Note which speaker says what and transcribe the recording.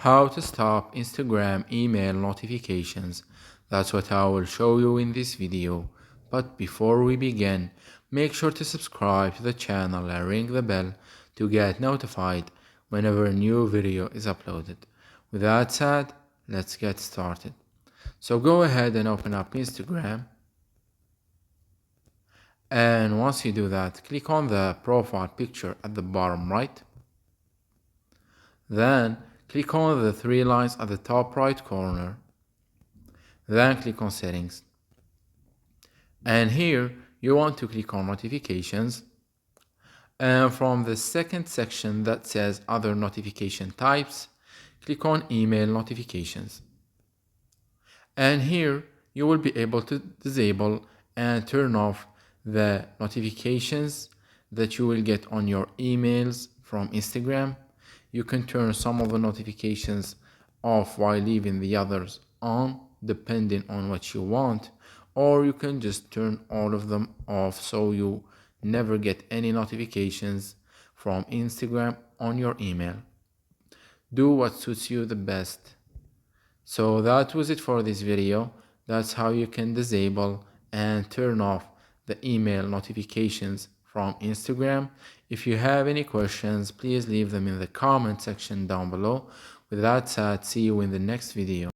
Speaker 1: How to stop Instagram email notifications. That's what I will show you in this video. But before we begin, make sure to subscribe to the channel and ring the bell to get notified whenever a new video is uploaded. With that said, let's get started. So go ahead and open up Instagram. And once you do that, click on the profile picture at the bottom right. Then click on the three lines at the top right corner. Then click on settings. And here you want to click on notifications. And from the second section that says other notification types, click on email notifications. And here you will be able to disable and turn off the notifications that you will get on your emails from Instagram. You can turn some of the notifications off while leaving the others on, depending on what you want, or you can just turn all of them off so you never get any notifications from Instagram on your email. Do what suits you the best. So that was it for this video. That's how you can disable and turn off the email notifications from Instagram. If you have any questions, please leave them in the comment section down below. With that said, see you in the next video.